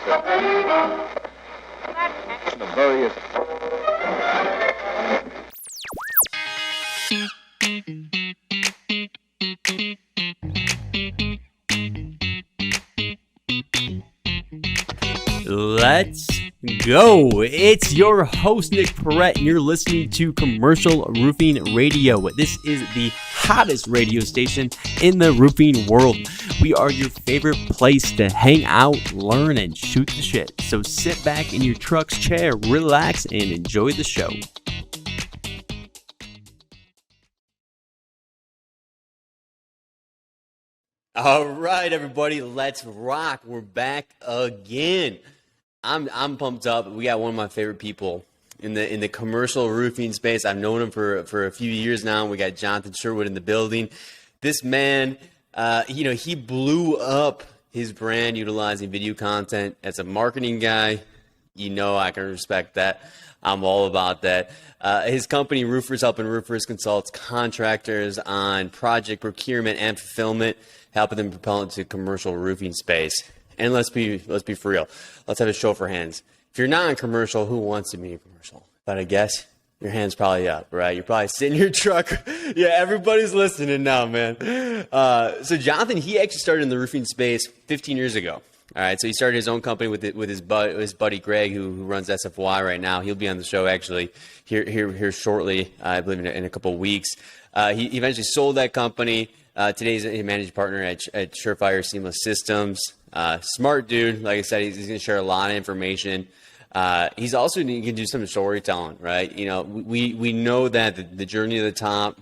The various Let's go. It's your host, Nick Perrette, and you're listening to Commercial Roofing Radio. This is the hottest radio station in the roofing world. We are your favorite place to hang out, learn, and shoot the shit. So sit back in your truck's chair, relax, and enjoy the show. All right, everybody, let's rock. We're back again. I'm pumped up. We got one of my favorite people in the commercial roofing space. I've known him for a few years now. We got Jonathan Sherwood in the building. This man, he blew up his brand utilizing video content. As a marketing guy, I can respect that. I'm all about that. His company, Roofers Helping Roofers, consults contractors on project procurement and fulfillment, helping them propel into commercial roofing space. And let's be for real. Let's have a show for hands. If you're not in commercial, who wants to be in commercial? But I guess your hand's probably up, right? You're probably sitting in your truck. Yeah, everybody's listening now, man. So Jonathan, he actually started in the roofing space 15 years ago. All right, so he started his own company with his buddy Greg, who runs SFY right now. He'll be on the show actually here shortly, I believe in a couple of weeks. He eventually sold that company. Today he's a managing partner at SherFire Seamless Systems. Smart dude, like I said, he's going to share a lot of information. He's also going to do some storytelling, right? We know that the journey to the top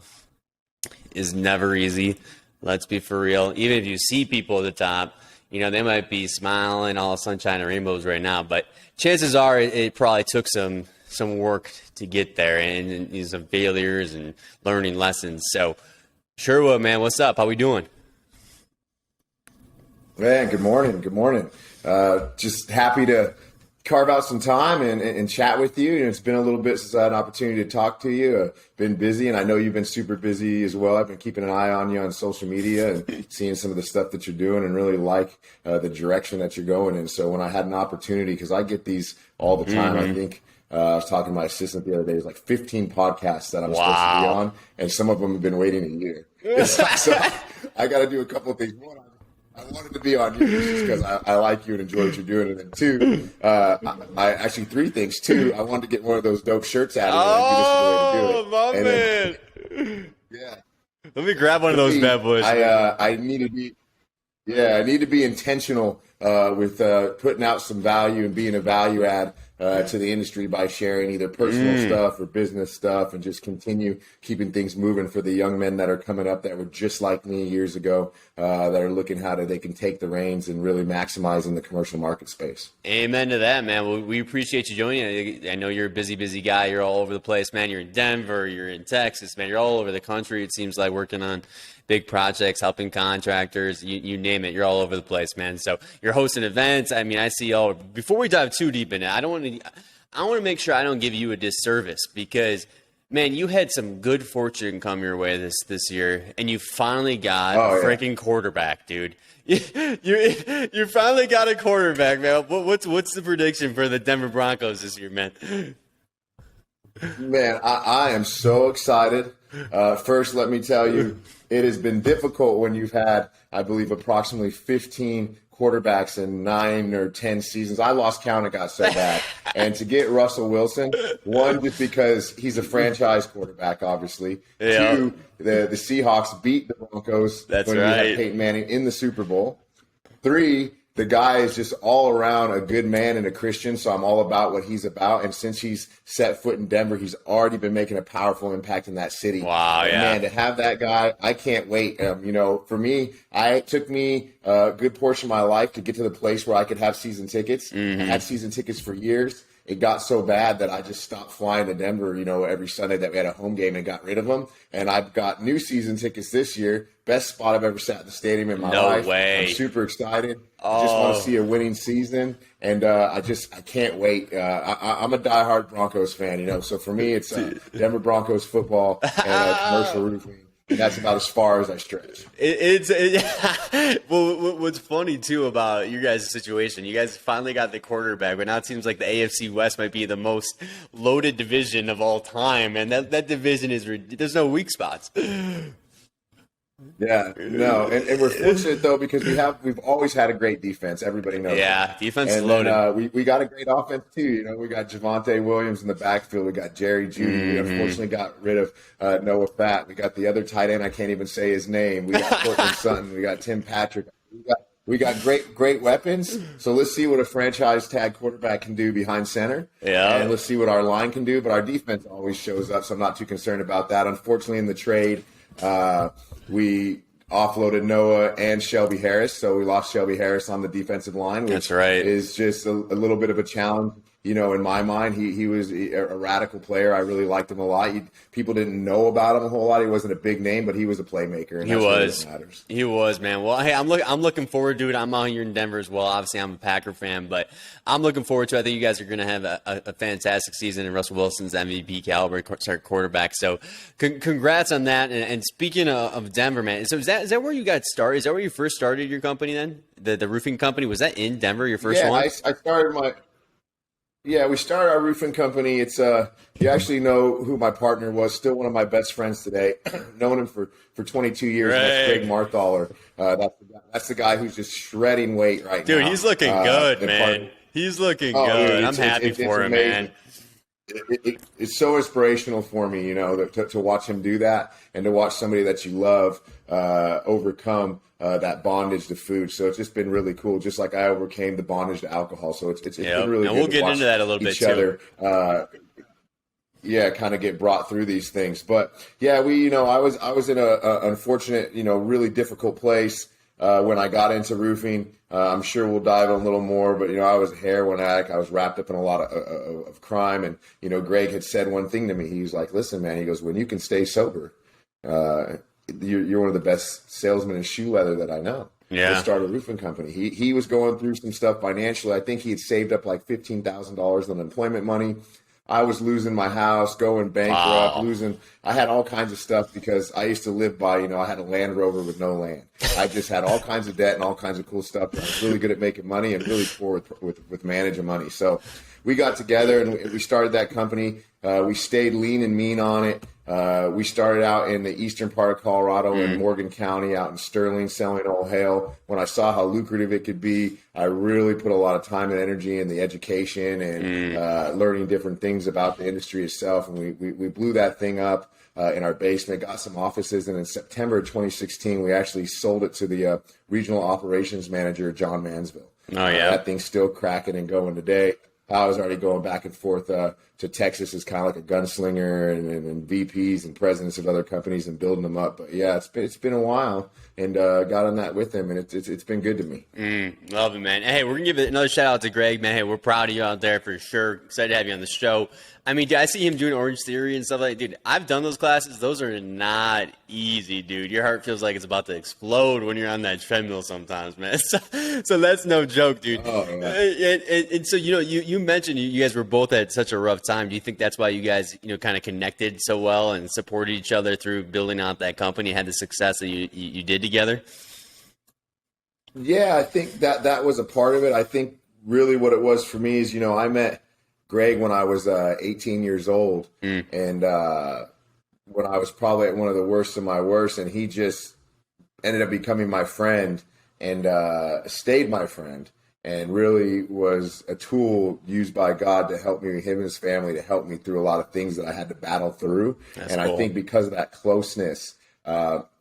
is never easy. Let's be for real. Even if you see people at the top, they might be smiling all sunshine and rainbows right now, but chances are it probably took some work to get there and some failures and learning lessons. So, Sherwood, man, what's up? How we doing? Man, good morning. Good morning. Just happy to carve out some time and chat with you. It's been a little bit since I had an opportunity to talk to you. Been busy, and I know you've been super busy as well. I've been keeping an eye on you on social media and seeing some of the stuff that you're doing and really like the direction that you're going in. So when I had an opportunity, because I get these all the time, I think I was talking to my assistant the other day, there's like 15 podcasts that I'm supposed to be on, and some of them have been waiting a year. So I got to do a couple of things. One, I wanted to be on you just because I like you and enjoy what you're doing. And then two, I actually three things. Two, I wanted to get one of those dope shirts out of you. Oh, my man. Yeah. Let me grab one of those bad boys. I need to be intentional with putting out some value and being a value add to the industry by sharing either personal stuff or business stuff, and just continue keeping things moving for the young men that are coming up that were just like me years ago, that are looking how they can take the reins and really maximize in the commercial market space. Amen to that, man. Well, we appreciate you joining. I know you're a busy guy. You're all over the place, man. You're in Denver. You're in Texas, man. You're all over the country, it seems like, working on big projects, helping contractors, you name it. You're all over the place, man. So you're hosting events. I mean, I see all. Before we dive too deep in it, I want to make sure I don't give you a disservice, because, man, you had some good fortune come your way this year, and you finally got a freaking quarterback, dude. You finally got a quarterback, man. What's the prediction for the Denver Broncos this year, man? Man, I am so excited. First, let me tell you, it has been difficult when you've had, I believe, approximately 15 quarterbacks in 9 or 10 seasons. I lost count, it got so bad. And to get Russell Wilson, one, just because he's a franchise quarterback, obviously. Yeah. Two, the Seahawks beat the Broncos when you had Peyton Manning in the Super Bowl. Three, the guy is just all around a good man and a Christian, so I'm all about what he's about. And since he's set foot in Denver, he's already been making a powerful impact in that city. Wow, yeah. Man, to have that guy, I can't wait. For me, it took me a good portion of my life to get to the place where I could have season tickets. I had season tickets for years. It got so bad that I just stopped flying to Denver, every Sunday that we had a home game, and got rid of them. And I've got new season tickets this year. Best spot I've ever sat in the stadium in my life. No way. I'm super excited. Just want to see a winning season. And I can't wait. I'm a diehard Broncos fan, So for me, it's Denver Broncos football and commercial roofing. And that's about as far as I stretch. Well, what's funny too about your guys' situation, you guys finally got the quarterback, but now it seems like the AFC West might be the most loaded division of all time, and that division there's no weak spots. Yeah, no, and we're fortunate though because we've always had a great defense. Everybody knows. Yeah, that. defense is and loaded. Then, we got a great offense too. You know, we got Javonte Williams in the backfield. We got Jerry Jeudy. We unfortunately got rid of Noah Fat. We got the other tight end. I can't even say his name. We got Cortland Sutton. We got Tim Patrick. We got great weapons. So let's see what a franchise tag quarterback can do behind center. Yeah. And let's see what our line can do. But our defense always shows up, so I'm not too concerned about that. Unfortunately, in the trade, we offloaded Noah and Shelby Harris, so we lost Shelby Harris on the defensive line, which That's right. is just a little bit of a challenge. You know, in my mind, he was a radical player. I really liked him a lot. People didn't know about him a whole lot. He wasn't a big name, but he was a playmaker, and that's really what matters. He was, man. Well, hey, I'm looking forward to it. I'm out here in Denver as well. Obviously, I'm a Packer fan, but I'm looking forward to it. I think you guys are going to have a fantastic season, and Russell Wilson's MVP caliber quarterback. So, congrats on that. And speaking of Denver, man, so is that where you got started? Is that where you first started your company then? The roofing company? Was that in Denver, your first one? I started we started our roofing company. It's you actually know who my partner was. Still one of my best friends today. Known him for 22 years. Right. That's Greg Marthaler. That's the guy who's just shredding weight right now. Dude, he's looking good, man. He's looking good. Dude, I'm happy for him, amazing. man. It's so inspirational for me, you know, to watch him do that and to watch somebody that you love overcome that bondage to food. So it's just been really cool, just like I overcame the bondage to alcohol. So it's been really good. And we'll get into that a little bit too. Kind of get brought through these things. But yeah, I was in a unfortunate, really difficult place when I got into roofing. I'm sure we'll dive in a little more, but I was a heroin addict. I was wrapped up in a lot of crime, and Greg had said one thing to me. He was like, "Listen, man," he goes, "when you can stay sober, you're one of the best salesmen in shoe leather that I know." Yeah. To start a roofing company. He was going through some stuff financially. I think he had saved up like $15,000 in unemployment money. I was losing my house, going bankrupt, I had all kinds of stuff because I used to live by, I had a Land Rover with no land. I just had all kinds of debt and all kinds of cool stuff. I was really good at making money and really poor with managing money. So we got together and we started that company. We stayed lean and mean on it. We started out in the eastern part of Colorado in Morgan County, out in Sterling, selling all hail. When I saw how lucrative it could be, I really put a lot of time and energy in the education and learning different things about the industry itself. And we blew that thing up in our basement, got some offices. And in September of 2016, we actually sold it to the regional operations manager, John Mansville. Oh, yeah. That thing's still cracking and going today. I was already going back and forth to Texas as kind of like a gunslinger and VPs and presidents of other companies and building them up. But yeah, it's been a while, and got on that with him, and it's been good to me. Love it, man. Hey, we're gonna give another shout out to Greg, man. Hey, we're proud of you out there for sure. Excited to have you on the show. I mean, I see him doing Orange Theory and stuff like that. Dude, I've done those classes. Those are not easy, dude. Your heart feels like it's about to explode when you're on that treadmill sometimes, man. So that's no joke, dude. Oh, yeah. And so, you mentioned you guys were both at such a rough time. Do you think that's why you guys, kind of connected so well and supported each other through building out that company, had the success that you did together? Yeah, I think that was a part of it. I think really what it was for me is, I met Greg when I was 18 years old, and when I was probably at one of the worst of my worst, and he just ended up becoming my friend and stayed my friend, and really was a tool used by God to help me, him and his family, to help me through a lot of things that I had to battle through. That's and cool. I think because of that closeness,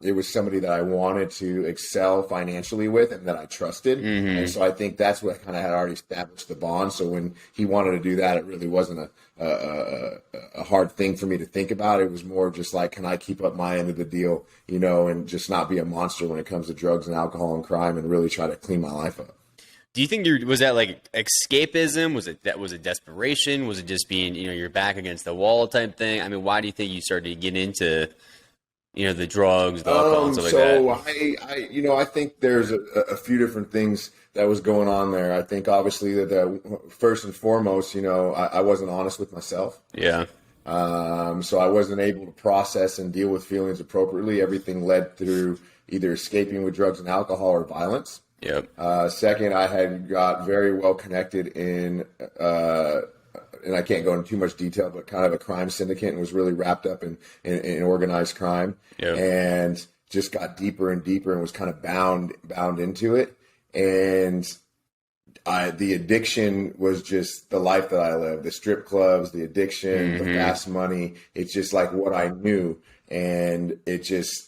it was somebody that I wanted to excel financially with and that I trusted. And so I think that's what kind of had already established the bond. So when he wanted to do that, it really wasn't a hard thing for me to think about. It was more just like, can I keep up my end of the deal, and just not be a monster when it comes to drugs and alcohol and crime, and really try to clean my life up. Do you think was that like escapism? Was it desperation? Was it just being, you're back against the wall type thing? I mean, why do you think you started to get into the drugs, the alcohol, and stuff like that? I think there's a few different things that was going on there. I think obviously that first and foremost, I wasn't honest with myself. Yeah. So I wasn't able to process and deal with feelings appropriately. Everything led through either escaping with drugs and alcohol or violence. Yep. Second, I had got very well connected in, and I can't go into too much detail, but kind of a crime syndicate, and was really wrapped up in organized crime. Yep. And just got deeper and deeper and was kind of bound into it. And the addiction was just the life that I lived, the strip clubs, the addiction, the fast money. It's just like what I knew. And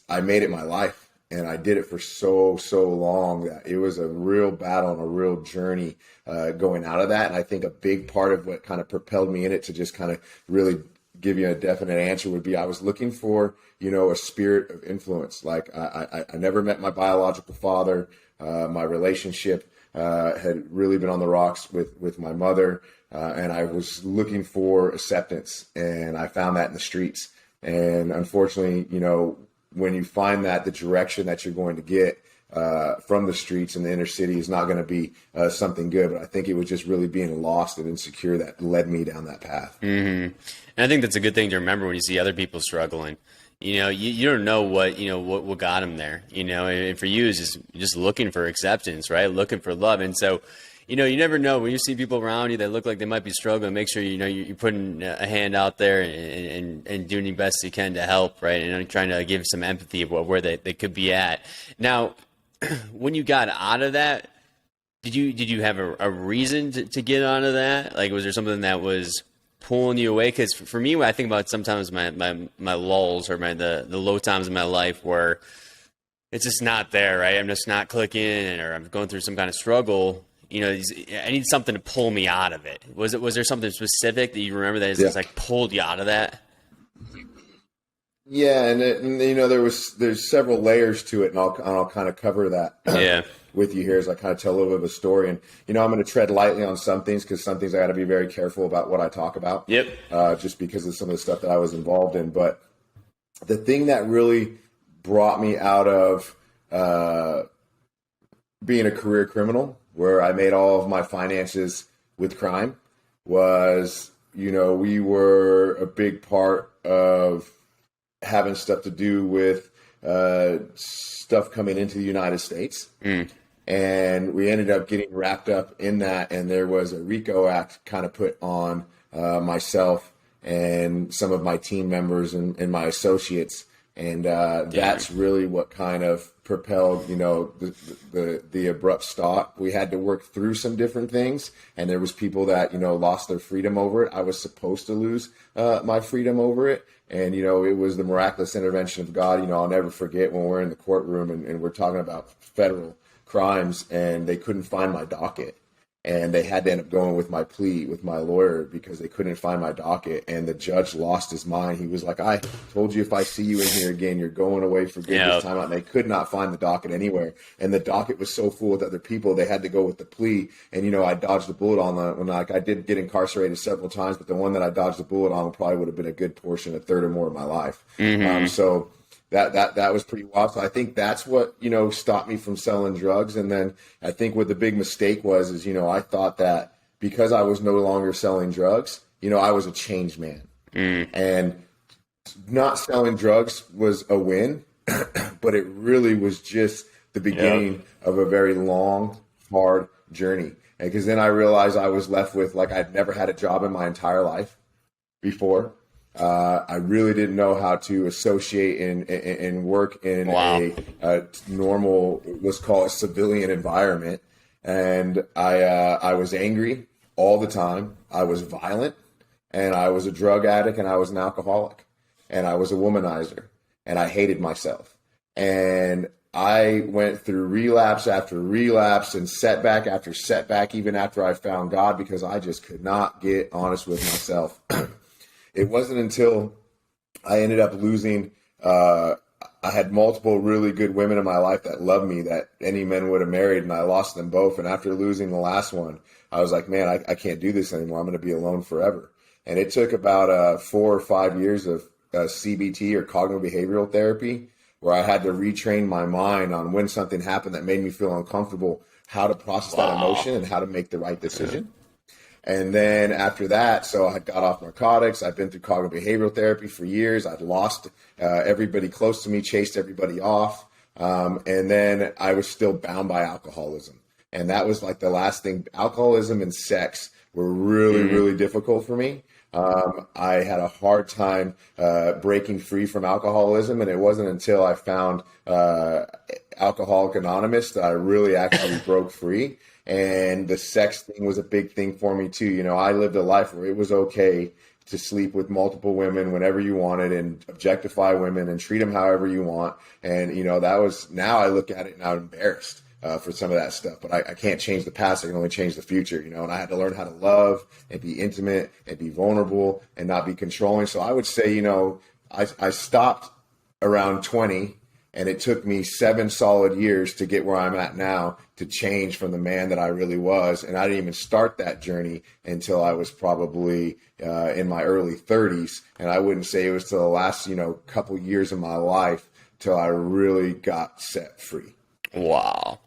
I made it my life. And I did it for so long that it was a real battle and a real journey going out of that. And I think a big part of what kind of propelled me in it, to just kind of really give you a definite answer, would be I was looking for, a spirit of influence. Like I never met my biological father. My relationship had really been on the rocks with my mother. And I was looking for acceptance, and I found that in the streets. And unfortunately, when you find that, the direction that you're going to get from the streets and the inner city is not going to be something good. But I think it was just really being lost and insecure that led me down that path. And I think that's a good thing to remember when you see other people struggling. You don't know what got them there. And for you, it's just looking for acceptance, right? Looking for love. And so, you never know when you see people around you that look like they might be struggling. Make sure you're putting a hand out there and doing your best you can to help, right? And trying to give some empathy of where they could be at. Now, when you got out of that, did you have a reason to get out of that? Like, was there something that was pulling you away? Because for me, when I think about sometimes my lulls or the low times in my life where it's just not there, right? I'm just not clicking, or I'm going through some kind of struggle. I need something to pull me out of it. Was there something specific that you remember that just like pulled you out of that? Yeah, and there's several layers to it, and I'll kind of cover that with you here as I kind of tell a little bit of a story. And I'm going to tread lightly on some things, because some things I got to be very careful about what I talk about. Yep. Just because of some of the stuff that I was involved in. But the thing that really brought me out of being a career criminal, where I made all of my finances with crime, was, we were a big part of having stuff to do with stuff coming into the United States. And we ended up getting wrapped up in that. And there was a RICO Act kind of put on myself and some of my team members and my associates. And that's really what kind of propelled, the abrupt stop. We had to work through some different things, and there was people that, lost their freedom over it. I was supposed to lose my freedom over it. And, it was the miraculous intervention of God. I'll never forget when we're in the courtroom and we're talking about federal crimes, and they couldn't find my docket. And they had to end up going with my plea with my lawyer because they couldn't find my docket. And the judge lost his mind. He was like, I told you if I see you in here again, you're going away for good this time out. And they could not find the docket anywhere. And the docket was so full with other people, they had to go with the plea. And, I dodged the bullet on I did get incarcerated several times, but the one that I dodged the bullet on probably would have been a good portion, a third or more of my life. So that was pretty wild. So I think that's what, stopped me from selling drugs. And then I think what the big mistake was is, I thought that because I was no longer selling drugs, I was a changed man. And not selling drugs was a win, but it really was just the beginning of a very long, hard journey. And because then I realized I was left with, like, I'd never had a job in my entire life before. I really didn't know how to associate and work in a normal, let's call it civilian environment. And I was angry all the time. I was violent, and I was a drug addict, and I was an alcoholic, and I was a womanizer, and I hated myself. And I went through relapse after relapse and setback after setback, even after I found God, because I just could not get honest with myself. It wasn't until I ended up losing, I had multiple really good women in my life that loved me that any men would have married, and I lost them both. And after losing the last one, I was like, man, I can't do this anymore. I'm going to be alone forever. And it took about 4 or 5 years of CBT, or cognitive behavioral therapy, where I had to retrain my mind on when something happened that made me feel uncomfortable, how to process that emotion and how to make the right decision. And then after that, so I got off narcotics. I've been through cognitive behavioral therapy for years. I'd lost everybody close to me, chased everybody off. And then I was still bound by alcoholism. And that was like the last thing. Alcoholism and sex were really, really difficult for me. I had a hard time breaking free from alcoholism. And it wasn't until I found Alcoholics Anonymous that I really actually broke free. And the sex thing was a big thing for me too. You know, I lived a life where it was okay to sleep with multiple women whenever you wanted and objectify women and treat them however you want. And, you know, that was, now I look at it and I'm embarrassed for some of that stuff, but I can't change the past. I can only change the future, you know, and I had to learn how to love and be intimate and be vulnerable and not be controlling. So I would say, you know, I stopped around 20. And it took me 7 solid years to get where I'm at now to change from the man that I really was. And I didn't even start that journey until I was probably in my early 30s. And I wouldn't say it was till the last, you know, couple years of my life till I really got set free. Wow.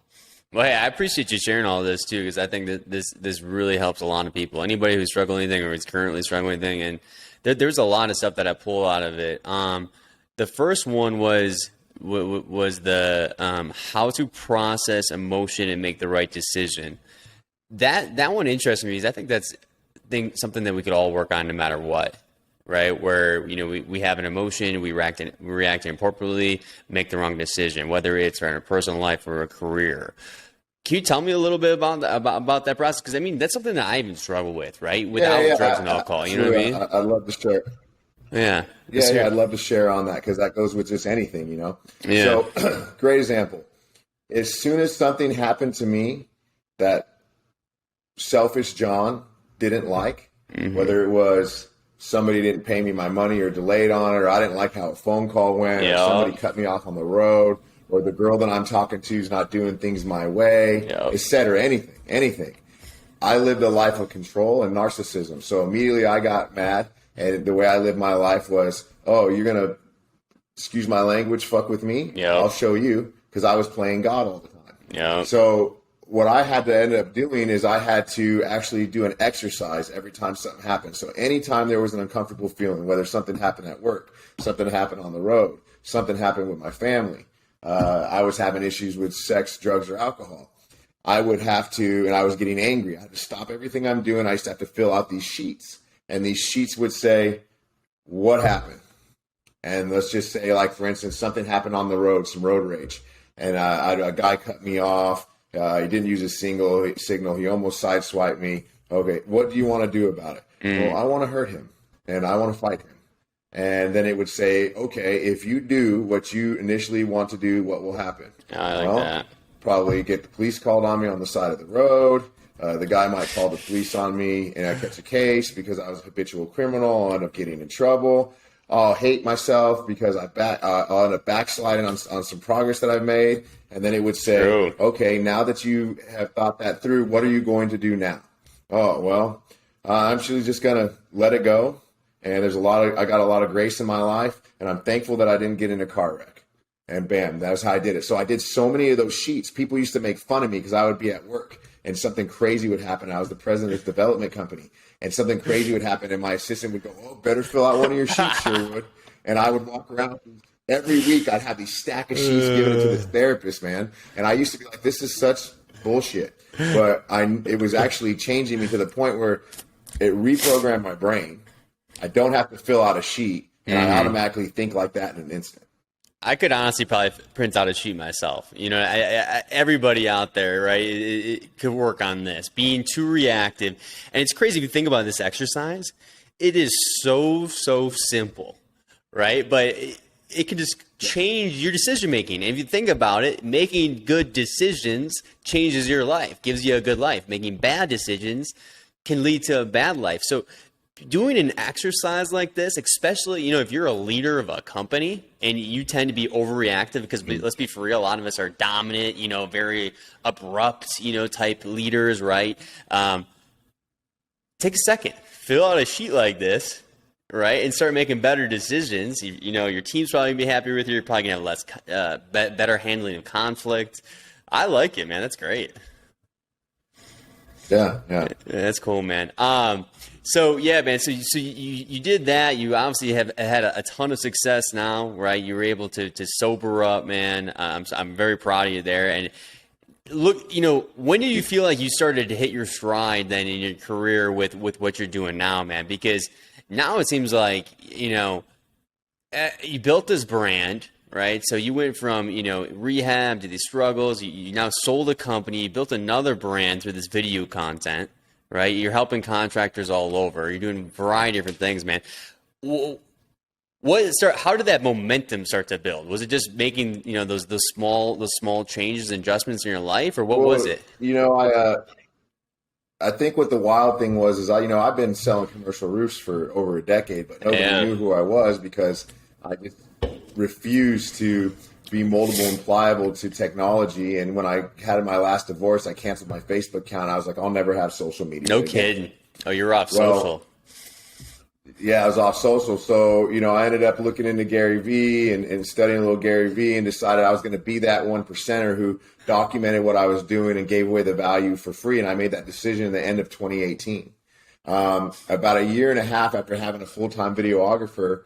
Well, hey, I appreciate you sharing all this too, because I think that this really helps a lot of people. Anybody who's struggling with anything or is currently struggling with anything. And there's a lot of stuff that I pull out of it. The first one was the how to process emotion and make the right decision. That one interests me because I think that's something that we could all work on no matter what, right? Where, you know, we have an emotion, we react inappropriately, make the wrong decision, whether it's in a personal life or a career. Can you tell me a little bit about that process? Because I mean, that's something that I even struggle with, right? Without drugs and alcohol, you know what I mean? I'd love to share. Yeah, I'd love to share on that because that goes with just anything, you know? Yeah. So, great example. As soon as something happened to me that selfish John didn't like, whether it was somebody didn't pay me my money or delayed on it, or I didn't like how a phone call went, or somebody cut me off on the road, or the girl that I'm talking to is not doing things my way, et cetera, anything. I lived a life of control and narcissism. So immediately I got mad. And the way I lived my life was, oh, you're going to, excuse my language, fuck with me? Yeah. I'll show you, because I was playing God all the time. Yeah. So what I had to end up doing is I had to actually do an exercise every time something happened. So anytime there was an uncomfortable feeling, whether something happened at work, something happened on the road, something happened with my family, I was having issues with sex, drugs, or alcohol, I would have to, and I was getting angry. I had to stop everything I'm doing. I used to have to fill out these sheets. And these sheets would say, what happened? And let's just say, like, for instance, something happened on the road, some road rage. And a guy cut me off. He didn't use a signal. He almost sideswiped me. Okay, what do you want to do about it? Well, I want to hurt him, and I want to fight him. And then it would say, okay, if you do what you initially want to do, what will happen? I like that. Probably get the police called on me on the side of the road. The guy might call the police on me and I catch a case because I was a habitual criminal. I'll end up getting in trouble. I'll hate myself because I'll end up backsliding on some progress that I've made. And then it would say, okay, now that you have thought that through, what are you going to do now? Oh, well, I'm actually just going to let it go. And I got a lot of grace in my life, and I'm thankful that I didn't get in a car wreck. And bam, that's how I did it. So I did so many of those sheets. People used to make fun of me because I would be at work and something crazy would happen. I was the president of this development company, and something crazy would happen, and my assistant would go, oh, better fill out one of your sheets, Sherwood. And I would walk around. Every week I'd have these stack of sheets given to this therapist, man. And I used to be like, this is such bullshit. But it was actually changing me to the point where it reprogrammed my brain. I don't have to fill out a sheet, and I automatically think like that in an instant. I could honestly probably print out a sheet myself. You know, everybody out there, right, it could work on this. Being too reactive. And it's crazy if you think about this exercise. It is so simple, right? But it can just change your decision making. And if you think about it, making good decisions changes your life, gives you a good life. Making bad decisions can lead to a bad life. So doing an exercise like this, especially, you know, if you're a leader of a company and you tend to be overreactive, because let's be for real, a lot of us are dominant, you know, very abrupt, you know, type leaders, right? Take a second, fill out a sheet like this, right? And start making better decisions. You know, your team's probably gonna be happier with you. You're probably gonna have better handling of conflict. I like it, man. That's great. Yeah, yeah. That's cool, man. So yeah, man. So you did that. You obviously have had a ton of success now, right? You were able to sober up, man. I'm very proud of you there. And look, when did you feel like you started to hit your stride then in your career with what you're doing now, man? Because now it seems like you built this brand, right? So you went from, rehab to these struggles. You now sold a company, you built another brand through this video content, right? You're helping contractors all over. You're doing a variety of different things, man. How did that momentum start to build? Was it just making, those small changes and adjustments in your life, or what was it? I think what the wild thing was is I've been selling commercial roofs for over a decade, but nobody knew who I was because I just refused to be moldable and pliable to technology. And when I had my last divorce, I canceled my Facebook account. I was like, I'll never have social media. No kidding. Oh, you're off social. Yeah, I was off social. So, I ended up looking into Gary Vee and studying a little Gary Vee and decided I was going to be that 1%er who documented what I was doing and gave away the value for free. And I made that decision in the end of 2018. About a year and a half after having a full-time videographer,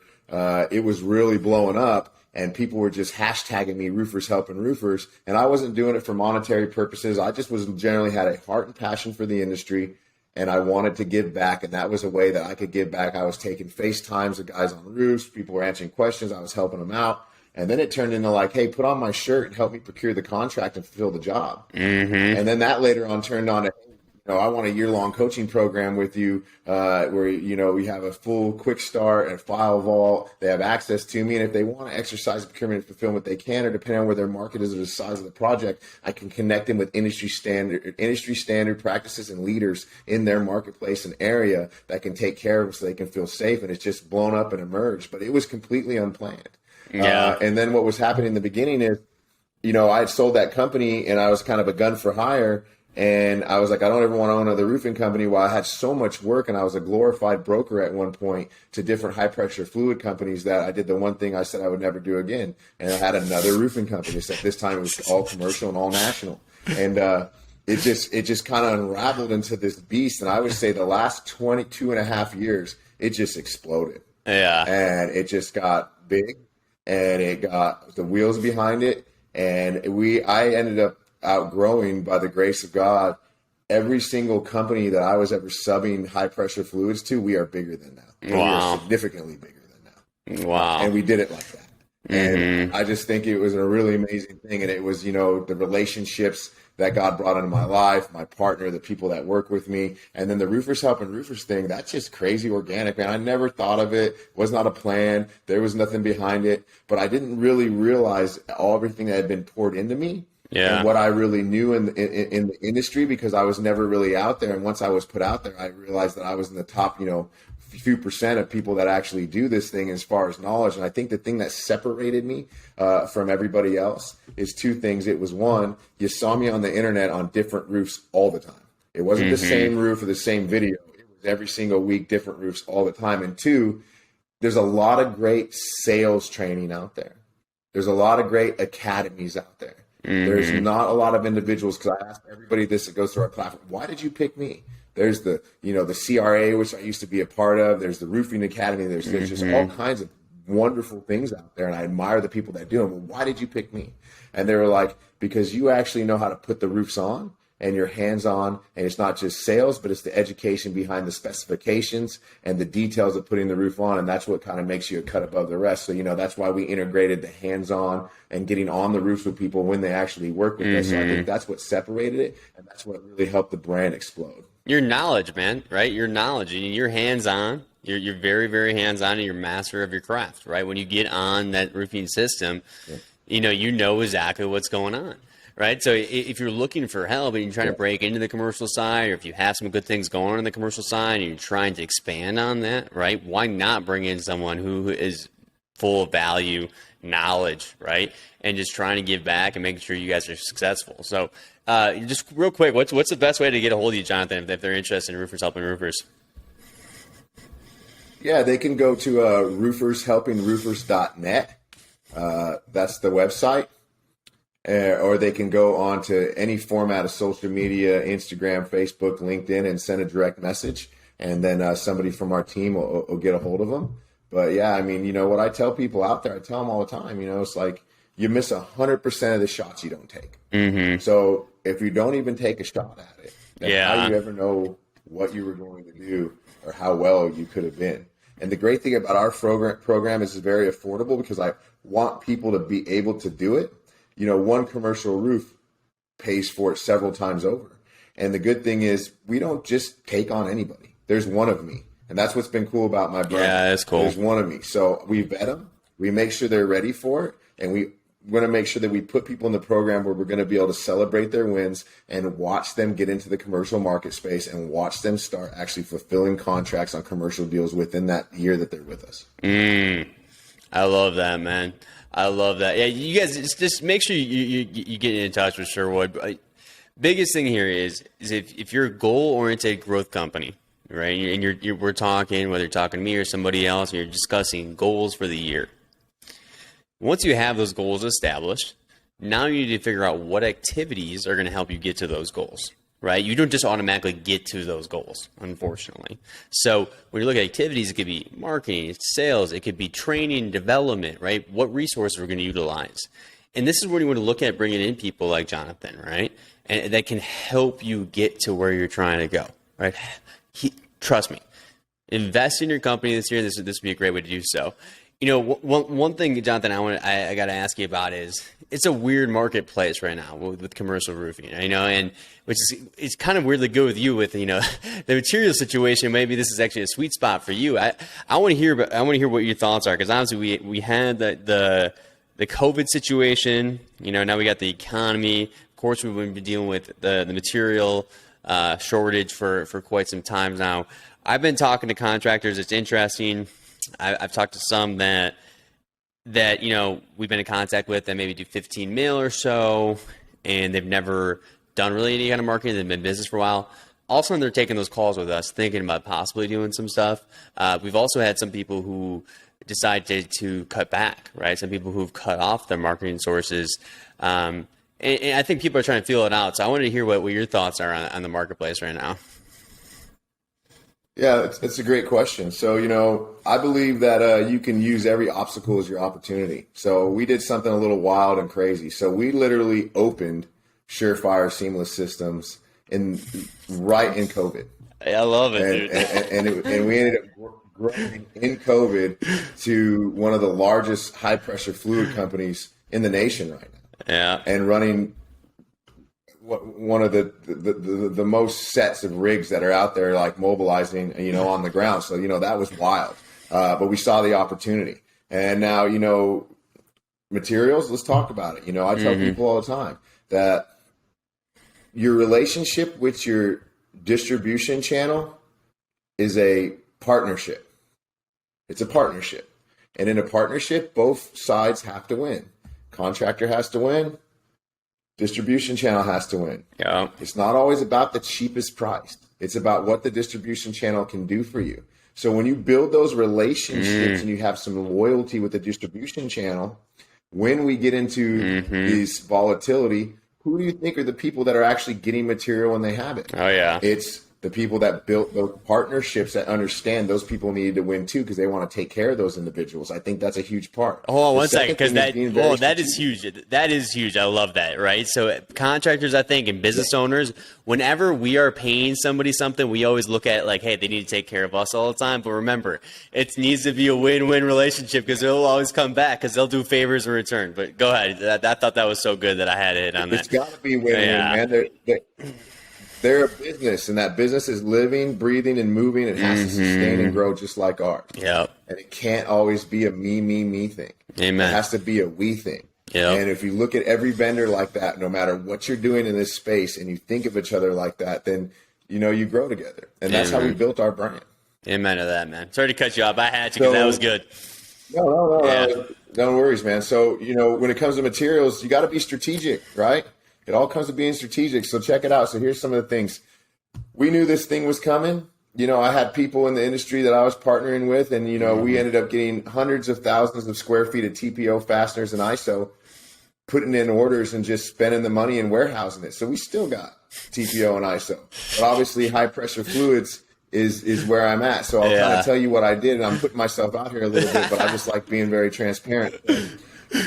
it was really blowing up and people were just hashtagging me roofers helping roofers. And I wasn't doing it for monetary purposes. I just generally had a heart and passion for the industry. And I wanted to give back, and that was a way that I could give back. I was taking FaceTimes of guys on roofs. People were answering questions. I was helping them out. And then it turned into like, hey, put on my shirt and help me procure the contract and fulfill the job. Mm-hmm. And then that later on turned on to, I want a year-long coaching program with you where, we have a full quick start and file vault. They have access to me. And if they want to exercise procurement and fulfillment, they can, or depending on where their market is or the size of the project, I can connect them with industry standard practices and leaders in their marketplace and area that can take care of them so they can feel safe. And it's just blown up and emerged. But it was completely unplanned. Yeah. And then what was happening in the beginning is, I had sold that company and I was kind of a gun for hire. And I was like, I don't ever want to own another roofing company. While I had so much work and I was a glorified broker at one point to different high pressure fluid companies that I did the one thing I said I would never do again. And I had another roofing company, except this time it was all commercial and all national. And it just kind of unraveled into this beast. And I would say the last 22 and a half years, it just exploded. Yeah. And it just got big and it got the wheels behind it. And I ended up outgrowing, by the grace of God, every single company that I was ever subbing high pressure fluids to. We are bigger than now. Wow. We are significantly bigger than now. Wow. And we did it like that. Mm-hmm. And I just think it was a really amazing thing. And it was, the relationships that God brought into my life, my partner, the people that work with me, and then the roofers helping roofers thing. That's just crazy organic, man. I never thought of it. It was not a plan. There was nothing behind it, but I didn't really realize everything that had been poured into me. Yeah. And what I really knew in the industry, because I was never really out there. And once I was put out there, I realized that I was in the top, few percent of people that actually do this thing as far as knowledge. And I think the thing that separated me from everybody else is two things. It was one, you saw me on the internet on different roofs all the time. It wasn't the same roof or the same video. It was every single week, different roofs all the time. And two, there's a lot of great sales training out there. There's a lot of great academies out there. Mm-hmm. There's not a lot of individuals, because I ask everybody this that goes through our platform, why did you pick me? There's the CRA, which I used to be a part of. There's the Roofing Academy. There's just all kinds of wonderful things out there. And I admire the people that do them. Well, why did you pick me? And they were like, because you actually know how to put the roofs on and you're hands-on, and it's not just sales, but it's the education behind the specifications and the details of putting the roof on, and that's what kind of makes you a cut above the rest. So, that's why we integrated the hands-on and getting on the roofs with people when they actually work with us. So I think that's what separated it, and that's what really helped the brand explode. Your knowledge, man, right? Your knowledge, and you're hands-on. You're very, very hands-on, and you're master of your craft, right? When you get on that roofing system, you know exactly what's going on. Right. So if you're looking for help and you're trying to break into the commercial side, or if you have some good things going on in the commercial side and you're trying to expand on that, right, why not bring in someone who is full of value, knowledge, right, and just trying to give back and making sure you guys are successful. So just real quick, what's the best way to get a hold of you, Jonathan, if they're interested in roofers helping roofers? Yeah, they can go to roofershelpingroofers.net. That's the website. or they can go on to any format of social media, Instagram, Facebook, LinkedIn, and send a direct message. And then somebody from our team will get a hold of them. But yeah, I mean, what I tell people out there, I tell them all the time, it's like you miss 100% of the shots you don't take. Mm-hmm. So if you don't even take a shot at it, then Yeah. how do you ever know what you were going to do or how well you could have been? And the great thing about our program is it's very affordable because I want people to be able to do it. One commercial roof pays for it several times over. And the good thing is we don't just take on anybody. There's one of me. And that's what's been cool about my brand. Yeah, that's cool. There's one of me. So we vet them. We make sure they're ready for it. And we want to make sure that we put people in the program where we're going to be able to celebrate their wins and watch them get into the commercial market space and watch them start actually fulfilling contracts on commercial deals within that year that they're with us. I love that, man. I love that. Yeah, you guys just make sure you get in touch with Sherwood. But biggest thing here is if you're a goal-oriented growth company, right? And we're talking, whether you're talking to me or somebody else, and you're discussing goals for the year. Once you have those goals established, now you need to figure out what activities are going to help you get to those goals, right? You don't just automatically get to those goals, unfortunately. So when you look at activities, it could be marketing, sales, it could be training, development, right? What resources we're going to utilize. And this is where you want to look at bringing in people like Jonathan, right? And that can help you get to where you're trying to go, right? Trust me, invest in your company this year. This would be a great way to do so. One thing, Jonathan, I got to ask you about is it's a weird marketplace right now with commercial roofing, and it's kind of weirdly good with you with the material situation. Maybe this is actually a sweet spot for you. I want to hear what your thoughts are, because obviously we had the COVID situation. Now we got the economy. Of course, we've been dealing with the material shortage for quite some time now. I've been talking to contractors. It's interesting. I've talked to some that we've been in contact with that maybe do 15 mil or so, and they've never done really any kind of marketing. They've been in business for a while. All of a sudden, they're taking those calls with us, thinking about possibly doing some stuff. We've also had some people who decided to cut back, right? Some people who've cut off their marketing sources. And I think people are trying to feel it out. So I wanted to hear what your thoughts are on the marketplace right now. Yeah, it's a great question. So, I believe that you can use every obstacle as your opportunity. So we did something a little wild and crazy. So we literally opened SherFire Seamless Systems right in COVID. I love it, dude. And we ended up growing in COVID to one of the largest high pressure fluid companies in the nation right now. Yeah. And running one of the most sets of rigs that are out there, like mobilizing, on the ground. So, that was wild. But we saw the opportunity. And now, materials, let's talk about it. I tell people all the time that your relationship with your distribution channel is a partnership. It's a partnership. And in a partnership, both sides have to win. Contractor has to win. Distribution channel has to win. Yeah. It's not always about the cheapest price. It's about what the distribution channel can do for you. So when you build those relationships and you have some loyalty with the distribution channel, when we get into these volatility, who do you think are the people that are actually getting material when they have it? Oh, yeah. It's the people that built those partnerships that understand those people needed to win too, because they want to take care of those individuals. I think that's a huge part. Hold on one second, because that is is huge. That is huge. I love that, right? So contractors, I think, and business owners, whenever we are paying somebody something, we always look at like, hey, they need to take care of us all the time. But remember, it needs to be a win-win relationship, because they'll always come back, because they'll do favors in return. But go ahead. I thought that was so good that I had it on that. It's got to be win-win, man. They're a business, and that business is living, breathing, and moving. It has to sustain and grow just like ours. Yeah. And it can't always be a me thing. Amen. It has to be a we thing. Yeah. And if you look at every vendor like that, no matter what you're doing in this space, and you think of each other like that, then, you grow together. And that's how we built our brand. Amen to that, man. Sorry to cut you off. I had to, because that was good. No. Yeah. No worries, man. So, when it comes to materials, you got to be strategic, right? It all comes to being strategic. So check it out. So here's some of the things. We knew this thing was coming. I had people in the industry that I was partnering with, and, we ended up getting hundreds of thousands of square feet of TPO fasteners and ISO putting in orders and just spending the money and warehousing it. So we still got TPO and ISO, but obviously high pressure fluids is where I'm at. So I'll kind of tell you what I did, and I'm putting myself out here a little bit, but I just like being very transparent.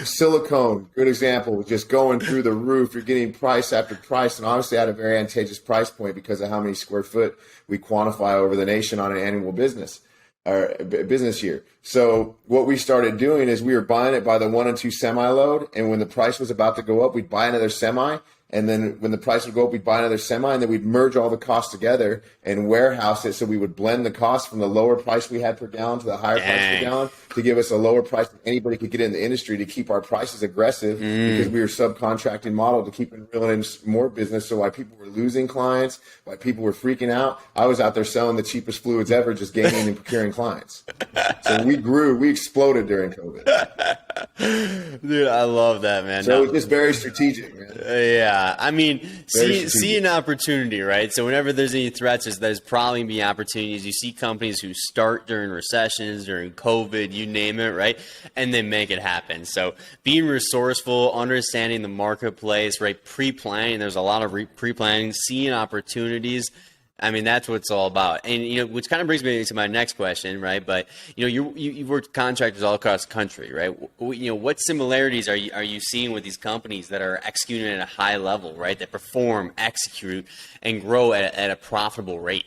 Silicone, good example, just going through the roof. You're getting price after price, and obviously at a very advantageous price point because of how many square foot we quantify over the nation on an annual business or business year. So what we started doing is we were buying it by the 1 and 2 semi load, and when the price was about to go up, we'd buy another semi. And then when the price would go up, we'd buy another semi, and then we'd merge all the costs together and warehouse it. So we would blend the cost from the lower price we had per gallon to the higher price per gallon to give us a lower price than anybody could get in the industry to keep our prices aggressive because we were subcontracting model to keep reeling in more business. So why people were losing clients, why people were freaking out, I was out there selling the cheapest fluids ever, just gaining and procuring clients. So we grew, we exploded during COVID. Dude, I love that, man. So it's just very strategic, man. Yeah, I mean, see an opportunity, right? So whenever there's any threats, there's probably going to be opportunities. You see companies who start during recessions, during COVID, you name it, right? And then make it happen. So being resourceful, understanding the marketplace, right? Pre-planning, there's a lot of pre-planning, seeing opportunities. I mean, that's what it's all about. And, you know, which kind of brings me to my next question, right? But, you know, you've worked with contractors all across the country, right? You know, what similarities are you seeing with these companies that are executing at a high level, right? That perform, execute, and grow at a profitable rate?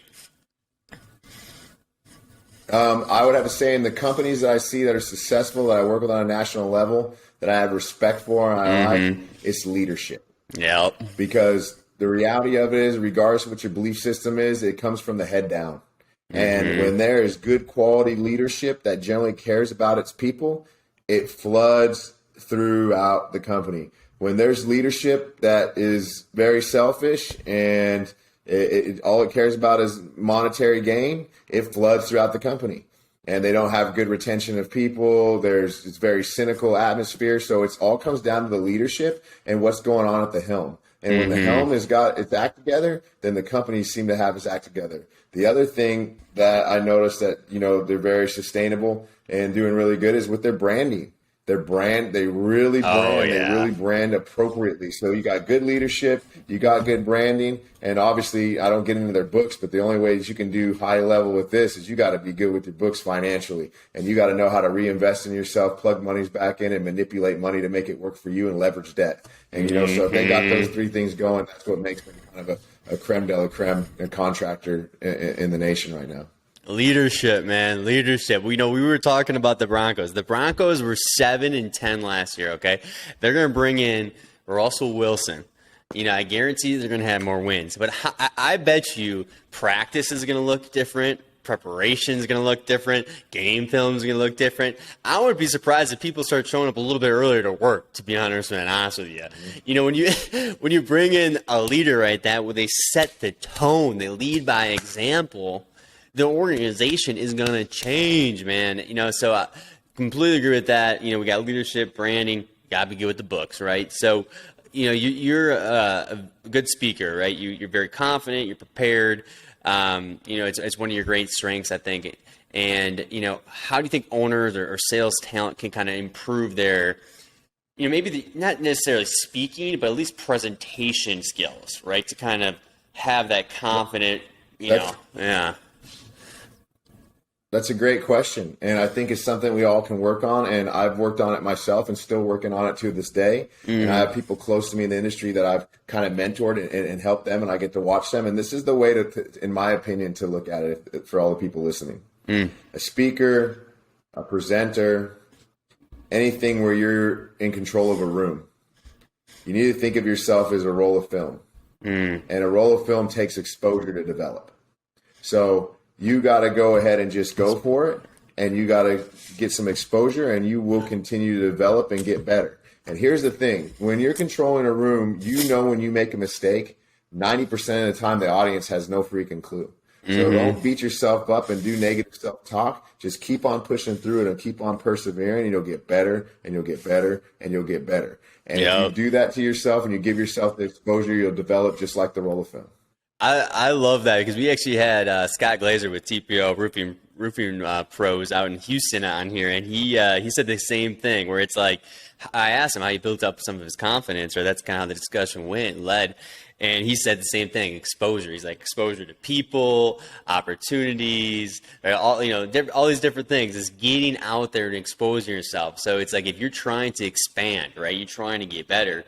I would have to say in the companies that I see that are successful, that I work with on a national level, that I have respect for and I like, it's leadership. Yep. Because the reality of it is, regardless of what your belief system is, it comes from the head down. And when there is good quality leadership that generally cares about its people, it floods throughout the company. When there's leadership that is very selfish and all it cares about is monetary gain, it floods throughout the company. And they don't have good retention of people. It's very cynical atmosphere. So it all comes down to the leadership and what's going on at the helm. And when the helm has got its act together, then the companies seem to have its act together. The other thing that I noticed that, you know, they're very sustainable and doing really good is with their branding. Their brand, they really brand, they really brand appropriately. So you got good leadership, you got good branding, and obviously I don't get into their books, but the only way that you can do high level with this is you got to be good with your books financially, and you got to know how to reinvest in yourself, plug monies back in, and manipulate money to make it work for you and leverage debt. And you know, so if they got those three things going, that's what makes them kind of a creme de la creme contractor in the nation right now. Leadership, man, leadership. We were talking about the Broncos. The Broncos were 7-10 last year. Okay, they're going to bring in Russell Wilson. You know, I guarantee they're going to have more wins. But I bet you practice is going to look different. Preparation is going to look different. Game film is going to look different. I wouldn't be surprised if people start showing up a little bit earlier to work, to be honest with you. You know, when you bring in a leader like that, where they set the tone, they lead by example, the organization is going to change, man. You know, so I completely agree with that. You know, we got leadership, branding, got to be good with the books, right? So, you know, you're a good speaker, right? You're very confident, you're prepared. You know, it's one of your great strengths, I think. And, you know, how do you think owners or sales talent can kind of improve their, you know, maybe not necessarily speaking, but at least presentation skills, right? To kind of have that confident, yeah. That's a great question, and I think it's something we all can work on, and I've worked on it myself and still working on it to this day. And I have people close to me in the industry that I've kind of mentored and helped them, and I get to watch them. And this is the way to, in my opinion, to look at it for all the people listening. A speaker, a presenter, anything where you're in control of a room. You need to think of yourself as a roll of film, and a roll of film takes exposure to develop. So you got to go ahead and just go for it, and you got to get some exposure, and you will continue to develop and get better. And here's the thing. When you're controlling a room, you know when you make a mistake, 90% of the time the audience has no freaking clue. So don't beat yourself up and do negative self-talk. Just keep on pushing through it and keep on persevering, and you'll get better, and you'll get better, and you'll get better. And if you do that to yourself and you give yourself the exposure, you'll develop just like the roll of film. I love that because we actually had Scott Glazer with TPO Roofing Pros out in Houston on here, and he said the same thing where it's like I asked him how he built up some of his confidence, or that's kind of how the discussion led. And he said the same thing, exposure. He's like exposure to people, opportunities, right, all these different things. Is getting out there and exposing yourself. So it's like if you're trying to expand, right, you're trying to get better,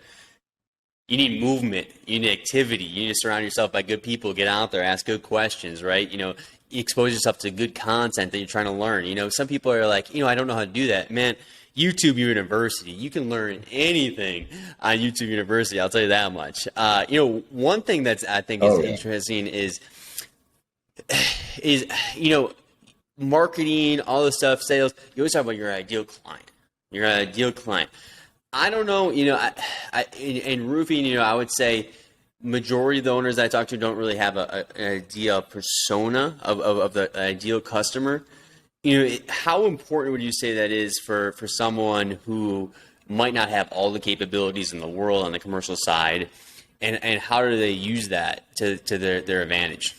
you need movement, you need activity, you need to surround yourself by good people, get out there, ask good questions, right? Expose yourself to good content that you're trying to learn. Some people are like, I don't know how to do that. Man, YouTube University, you can learn anything on YouTube University, I'll tell you that much. One thing that's I think is interesting is marketing, all this stuff, sales. You always talk about your ideal client. I don't know, in roofing, I would say majority of the owners I talk to don't really have an idea persona of the ideal customer. How important would you say that is for someone who might not have all the capabilities in the world on the commercial side, and how do they use that to their advantage?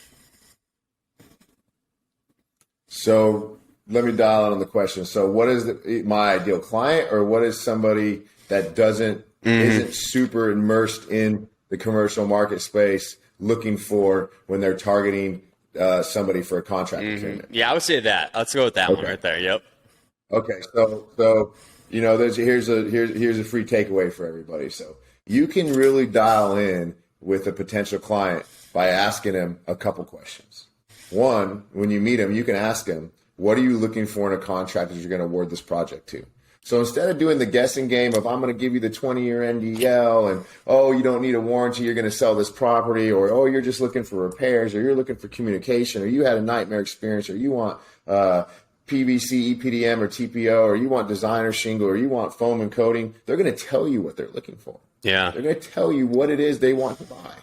So let me dial in on the question. So what is my ideal client, or what is somebody that isn't super immersed in the commercial market space looking for when they're targeting somebody for a contract procurement? Yeah, I would say that. Let's go with that one right there. Yep. Okay, so here's a free takeaway for everybody. So you can really dial in with a potential client by asking them a couple questions. One, when you meet them, you can ask them, what are you looking for in a contractor you're going to award this project to? So instead of doing the guessing game of I'm going to give you the 20-year NDL and, you don't need a warranty, you're going to sell this property, or, you're just looking for repairs, or you're looking for communication, or you had a nightmare experience, or you want PVC, EPDM, or TPO, or you want designer shingle, or you want foam and coating, they're going to tell you what they're looking for. Yeah. They're going to tell you what it is they want to buy.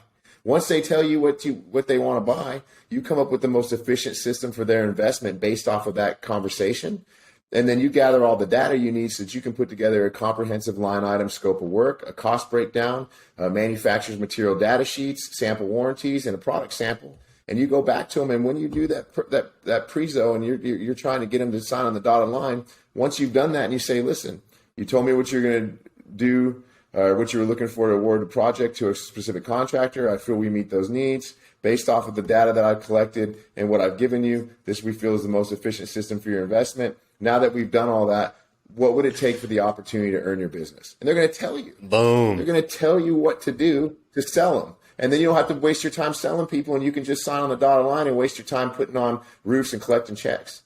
Once they tell you what they want to buy, you come up with the most efficient system for their investment based off of that conversation. And then you gather all the data you need so that you can put together a comprehensive line item scope of work, a cost breakdown, manufacturer's material data sheets, sample warranties, and a product sample. And you go back to them, and when you do that pre-zo and you're trying to get them to sign on the dotted line, once you've done that and you say, listen, you told me what you're going to do, what you were looking for to award a project to a specific contractor. I feel we meet those needs. Based off of the data that I've collected and what I've given you, this we feel is the most efficient system for your investment. Now that we've done all that, what would it take for the opportunity to earn your business? And they're going to tell you. Boom. They're going to tell you what to do to sell them. And then you don't have to waste your time selling people, and you can just sign on the dotted line and waste your time putting on roofs and collecting checks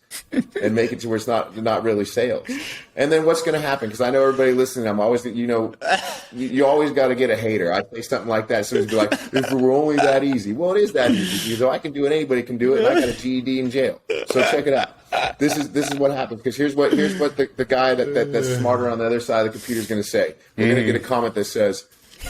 and make it to where it's not really sales. And then what's going to happen? Because I know everybody listening, I'm always, you always got to get a hater. I say something like that, so it's be like, if it were only that easy. Well, it is that easy. I can do it, anybody can do it, and I got a GED in jail. So check it out. This is what happens, because here's what the guy that's smarter on the other side of the computer is going to say. We're going to get a comment that says,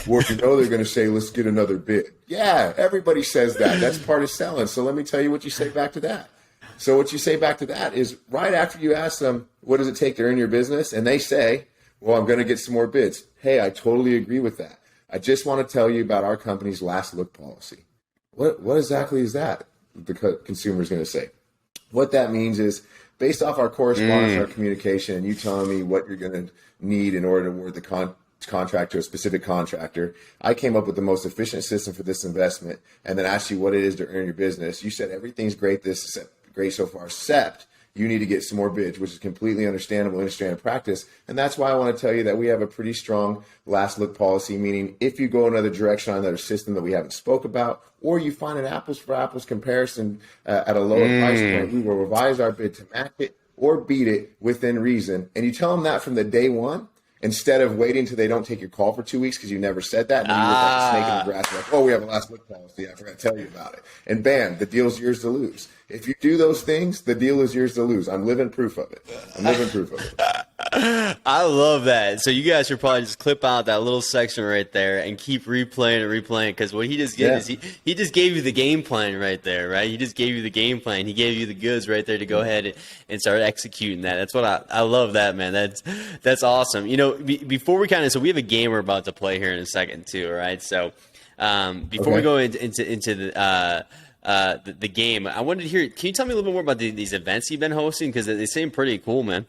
well, they're going to say, let's get another bid. Yeah, everybody says that. That's part of selling. So let me tell you what you say back to that. So what you say back to that is right after you ask them, what does it take to earn your business? And they say, well, I'm going to get some more bids. Hey, I totally agree with that. I just want to tell you about our company's last look policy. What exactly is that? The consumer is going to say. What that means is, based off our correspondence, our communication, and you telling me what you're going to need in order to award the contract to a specific contractor, I came up with the most efficient system for this investment, and then asked you what it is to earn your business. You said everything's great so far, except you need to get some more bids, which is completely understandable in standard practice. And that's why I want to tell you that we have a pretty strong last look policy, meaning if you go another direction on another system that we haven't spoke about, or you find an apples for apples comparison at a lower price point, we will revise our bid to match it or beat it within reason. And you tell them that from the day one, instead of waiting until they don't take your call for 2 weeks because you never said that. And then you look like a snake in the grass. Like, oh, we have a last look policy. I forgot to tell you about it. And bam, the deal's yours to lose. If you do those things, the deal is yours to lose. I'm living proof of it. I love that. So you guys should probably just clip out that little section right there and keep replaying because what he just did is he just gave you the game plan right there, right? He just gave you the game plan. He gave you the goods right there to go ahead and start executing that. That's what I love that, man. That's awesome. Before we so we have a game we're about to play here in a second too, all right? So Before we go into the game, I wanted to hear. Can you tell me a little bit more about these events you've been hosting? Because they seem pretty cool, man.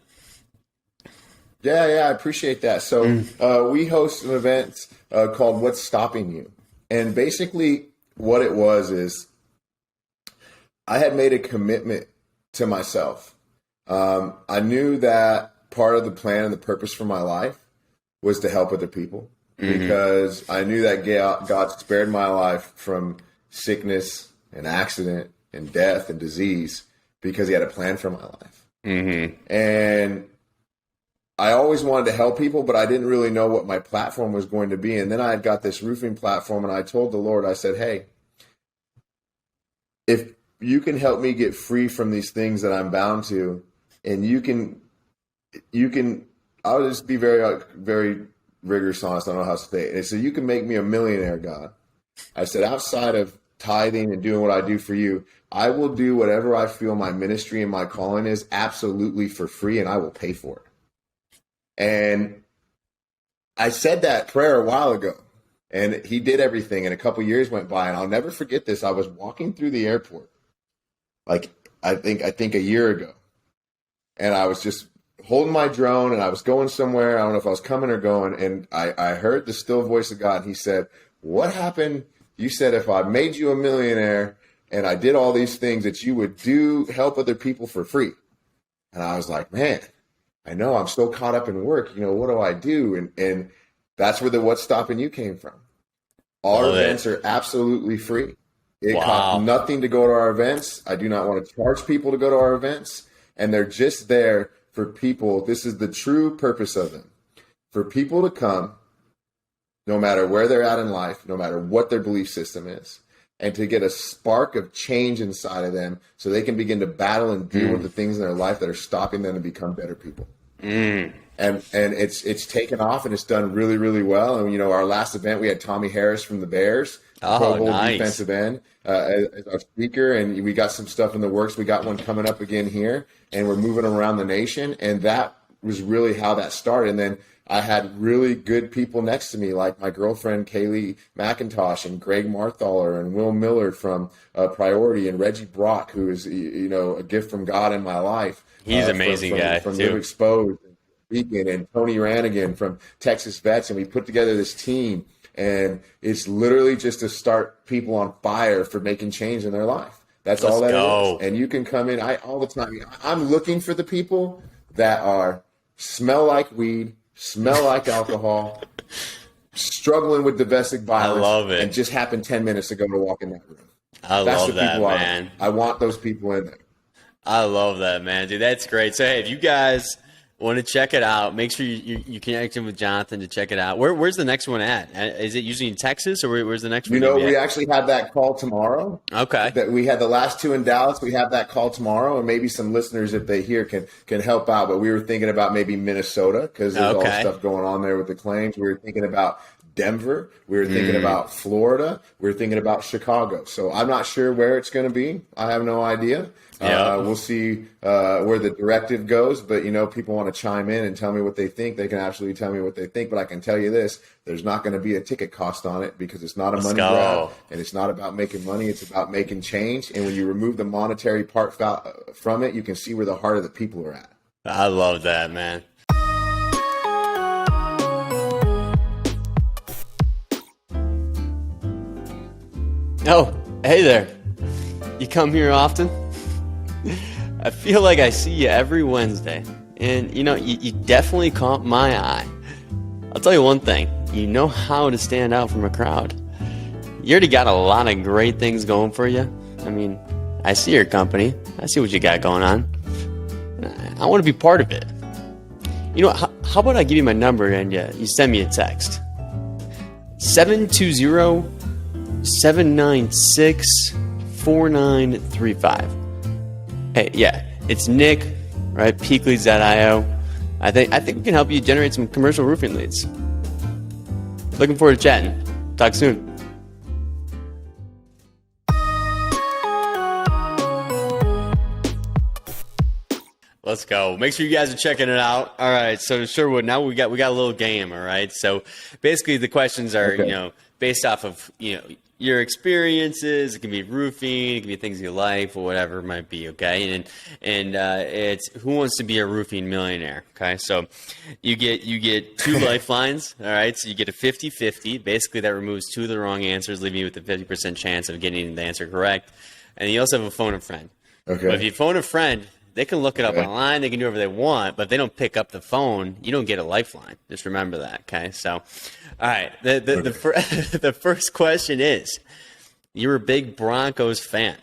Yeah, I appreciate that. So we host an event called "What's Stopping You," and basically what it was is I had made a commitment to myself. I knew that part of the plan and the purpose for my life was to help other people, because I knew that God spared my life from sickness and accident and death and disease because he had a plan for my life. And I always wanted to help people, but I didn't really know what my platform was going to be. And then I had got this roofing platform, and I told the Lord, I said, hey, if you can help me get free from these things that I'm bound to, and you can, I'll just be very, very rigorous, honest. I don't know how to say it. And so you can make me a millionaire, God. I said, outside of tithing and doing what I do for you, I will do whatever I feel my ministry and my calling is absolutely for free, and I will pay for it. And I said that prayer a while ago, and he did everything. And a couple years went by, and I'll never forget this. I was walking through the airport, like I think a year ago, and I was just holding my drone, and I was going somewhere. I don't know if I was coming or going, and I heard the still voice of God. And he said, "What happened? You said if I made you a millionaire and I did all these things that you would help other people for free." And I was like, man, I know I'm so caught up in work. What do I do? And that's where the "What's Stopping You" came from. Our events are absolutely free. It costs nothing to go to our events. I do not want to charge people to go to our events. And they're just there for people. This is the true purpose of them. For people to come, no matter where they're at in life, no matter what their belief system is, and to get a spark of change inside of them so they can begin to battle and deal with the things in their life that are stopping them to become better people. And it's taken off, and it's done really, really well. And our last event, we had Tommy Harris from the Bears, Pro Bowl defensive end, as our speaker, and we got some stuff in the works. We got one coming up again here, and we're moving around the nation. And that was really how that started. And then I had really good people next to me, like my girlfriend, Kaylee McIntosh, and Greg Marthaler, and Will Miller from Priority, and Reggie Brock, who is, a gift from God in my life. He's an amazing guy, from too. Live Exposed, Beacon, and Tony Ranigan from Texas Vets. And we put together this team, and it's literally just to start people on fire for making change in their life. That's all that is. And you can come in all the time. I'm looking for the people that smell like weed, smell like alcohol, struggling with domestic violence. I love it. And just happened 10 minutes ago to walk in that room. That's love that, man. I want those people in there. I love that, man. Dude, that's great. So, hey, if you guys want to check it out, make sure you connect in with Jonathan to check it out. Where's the next one at? Is it usually in Texas, or where's the next one? We actually have that call tomorrow. Okay. That we had the last two in Dallas. We have that call tomorrow, and maybe some listeners, if they hear, can help out. But we were thinking about maybe Minnesota, because there's all the stuff going on there with the claims. We were thinking about Denver. We were thinking about Florida. We were thinking about Chicago. So I'm not sure where it's going to be. I have no idea. We'll see where the directive goes, but people want to chime in and tell me what they think. They can absolutely tell me what they think, but I can tell you this: there's not going to be a ticket cost on it, because it's not a money grab, and it's not about making money. It's about making change. And when you remove the monetary part from it, you can see where the heart of the people are at. I love that, man. Oh, hey there. You come here often? I feel like I see you every Wednesday, and you definitely caught my eye. I'll tell you one thing: you know how to stand out from a crowd. You already got a lot of great things going for you. I mean, I see your company. I see what you got going on. I want to be part of it. How about I give you my number and you send me a text? 720-796-4935. Hey, yeah, it's Nick, right? Peakleads.io. I think we can help you generate some commercial roofing leads. Looking forward to chatting. Talk soon. Let's go. Make sure you guys are checking it out. All right. So Sherwood, now we got a little game. All right. So basically the questions are, Okay. based off of, your experiences. It can be roofing, it can be things in your life or whatever it might be. Okay. And it's who wants to be a roofing millionaire. Okay. So you get two lifelines. All right. So you get a 50-50. Basically that removes two of the wrong answers, leaving you with a 50% chance of getting the answer correct. And you also have a phone a friend. Okay. But if you phone a friend, they can look it up online. They can do whatever they want, but if they don't pick up the phone, you don't get a lifeline. Just remember that, okay? So, all right. The first question is, you're a big Broncos fan.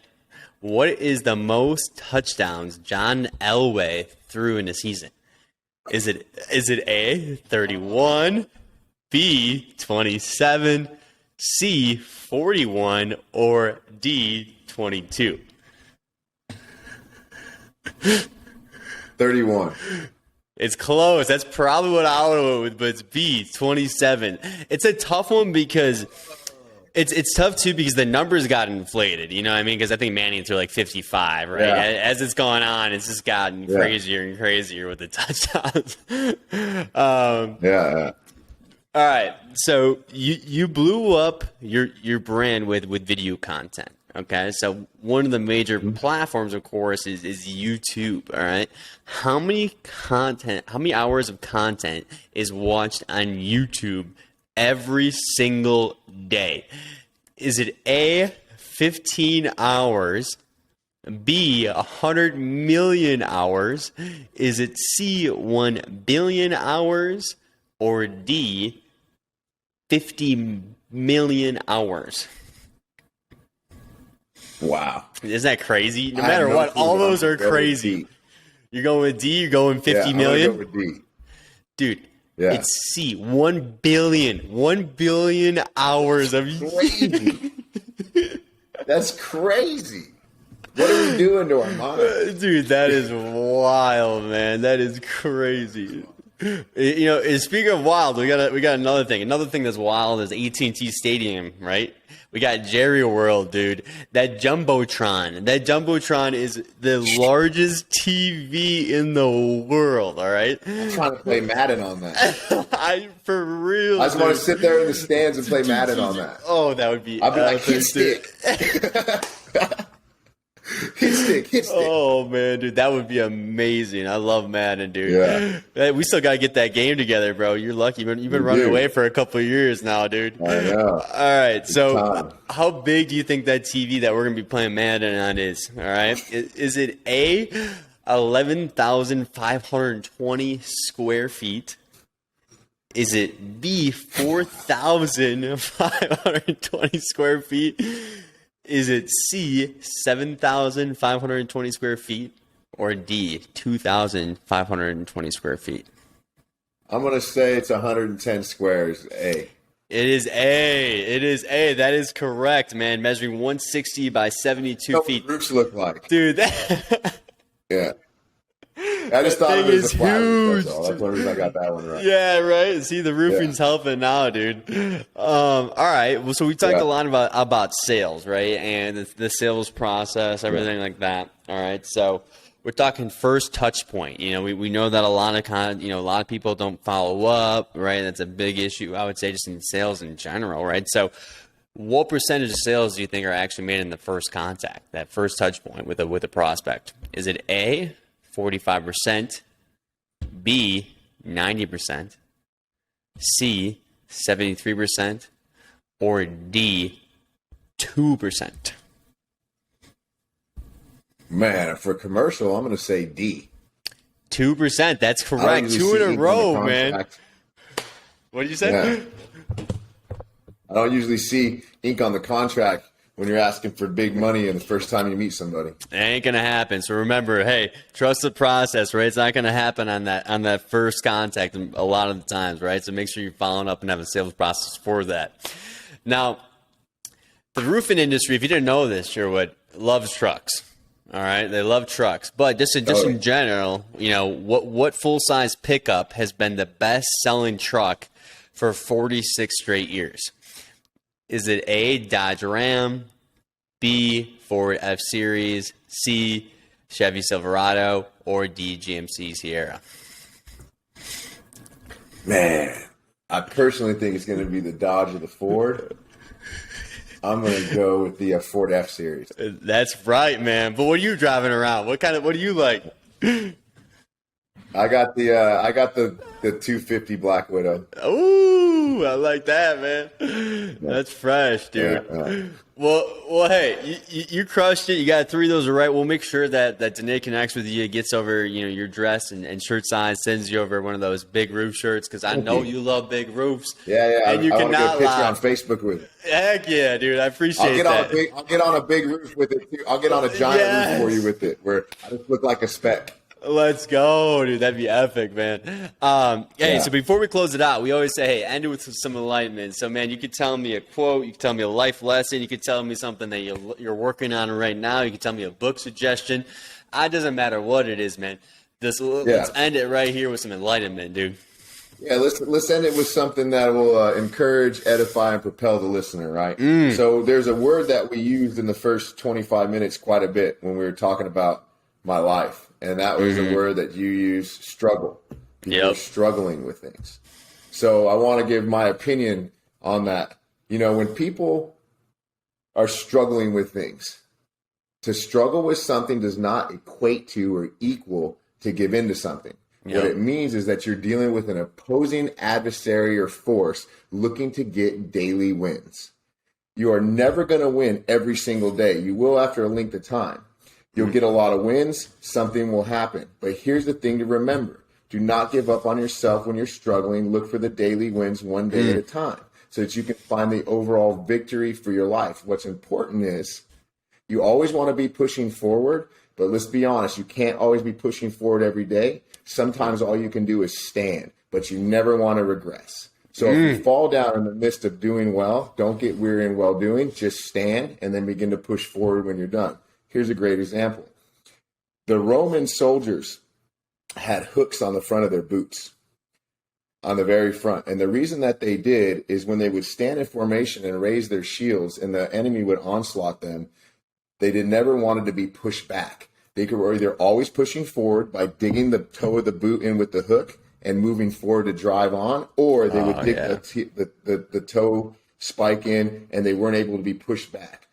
What is the most touchdowns John Elway threw in a season? Is it A, 31, B, 27, C, 41, or D, 22? 31. It's close. That's probably what I would have went with, but it's B, 27. It's a tough one because it's tough too because the numbers got inflated. You know what I mean? Because I think Manning threw like 55, right? Yeah. As it's gone on, it's just gotten crazier and crazier with the touchdowns. Yeah. All right. So you blew up your brand with video content. Okay, so one of the major platforms, of course, is YouTube. All right, how many hours of content is watched on YouTube every single day? Is it A, 15 hours, B, 100 million hours? Is it C, 1 billion hours, or D, 50 million hours? Wow. Isn't that crazy? No matter what, all those are crazy. You're going with D? You're going 50 million? I'm gonna go with D. Dude, Yeah. it's C. 1 billion. 1 billion hours of Crazy. That's crazy. What are we doing to our minds? Dude, that is wild, man. That is crazy. Speaking of wild, we got another thing. Another thing that's wild is AT&T Stadium, right? We got Jerry World, dude. That Jumbotron is the largest TV in the world, all right? I'm trying to play Madden on that. For real, I just want to sit there in the stands and play Madden on that. Oh, that would be I'll be like, epic, hit dude. stick. Hit stick. Oh man, dude, that would be amazing. I love Madden, dude. Yeah. Hey, we still gotta get that game together, bro. You're lucky. You've been running away for a couple of years now, dude. I know. All right, so time. how big do you think that TV that we're gonna be playing Madden on is? All right, is it A, 11,520 square feet? Is it B, 4,520 square feet? Is it C, 7,520 square feet, or D, 2,520 square feet? I'm going to say it's 110 squares, A. It is A. It is A. That is correct, man. Measuring 160 by 72 What feet. roofs look like. Dude, that... Yeah. I just thought thing it was is a flat roof, huge. that's all. That's the reason I got that one right. Yeah, right. See, the roofing's helping now, dude. All right. Well, so we talked a lot about sales, right, and the sales process, everything like that. All right. So we're talking first touch point. We know that a lot of people don't follow up, right? That's a big issue, I would say, just in sales in general, right? So what percentage of sales do you think are actually made in the first contact, that first touch point with a prospect? Is it A, 45%, B, 90%, C, 73%, or D, 2%? Man, for commercial, I'm going to say D. 2%. That's correct. 2 in a row, man. What did you say? Yeah. I don't usually see ink on the contract when you're asking for big money and the first time you meet somebody. It ain't gonna happen. So remember, hey, trust the process, right? It's not gonna happen on that first contact a lot of the times, right? So make sure you're following up and have a sales process for that. Now, the roofing industry, if you didn't know this, Sherwood, loves trucks. All right, they love trucks, but just in general, what full size pickup has been the best selling truck for 46 straight years? Is it A, Dodge Ram, B, Ford F-Series, C, Chevy Silverado, or DGMC Sierra? Man, I personally think it's going to be the Dodge or the Ford. I'm going to go with the Ford F-Series. That's right, man. But what are you driving around? What do you like? I got the 250 Black Widow. Ooh, I like that, man. That's fresh, dude. Yeah. Well, hey, you crushed it. You got 3 of those right. We'll make sure that Danae connects with you, gets over your dress and shirt size, sends you over one of those big roof shirts because I know you love big roofs. Yeah. And you I want to get a picture lie on Facebook with it. Heck yeah, dude. I appreciate that. I'll get on a big roof with it too. I'll get on a giant roof for you with it, where I just look like a speck. Let's go, dude. That'd be epic, man. Hey, so before we close it out, we always say, hey, end it with some enlightenment. So, man, you could tell me a quote. You could tell me a life lesson. You could tell me something that you're working on right now. You could tell me a book suggestion. It doesn't matter what it is, man. Let's end it right here with some enlightenment, dude. Yeah, let's end it with something that will encourage, edify, and propel the listener, right? So there's a word that we used in the first 25 minutes quite a bit when we were talking about my life. And that was a word that you used, struggle. People are struggling with things. So I want to give my opinion on that. When people are struggling with things, to struggle with something does not equate to or equal to give in to something. What it means is that you're dealing with an opposing adversary or force looking to get daily wins. You are never going to win every single day. You will after a length of time. You'll get a lot of wins. Something will happen. But here's the thing to remember. Do not give up on yourself when you're struggling. Look for the daily wins one day at a time so that you can find the overall victory for your life. What's important is you always want to be pushing forward, but let's be honest, you can't always be pushing forward every day. Sometimes all you can do is stand, but you never want to regress. So if you fall down in the midst of doing well, don't get weary in well doing. Just stand and then begin to push forward when you're done. Here's a great example. The Roman soldiers had hooks on the front of their boots, on the very front. And the reason that they did is when they would stand in formation and raise their shields and the enemy would onslaught them, they never wanted to be pushed back. They were either always pushing forward by digging the toe of the boot in with the hook and moving forward to drive on, or they would dig the toe spike in and they weren't able to be pushed back.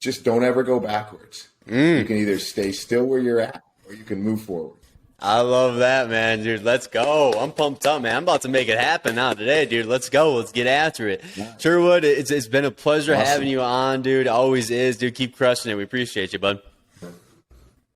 Just don't ever go backwards. You can either stay still where you're at or you can move forward. I love that, man, dude. Let's go. I'm pumped up, man. I'm about to make it happen now today, dude. Let's go. Let's get after it. Sherwood, it's been a pleasure having you on, dude. Always is, dude. Keep crushing it. We appreciate you, bud.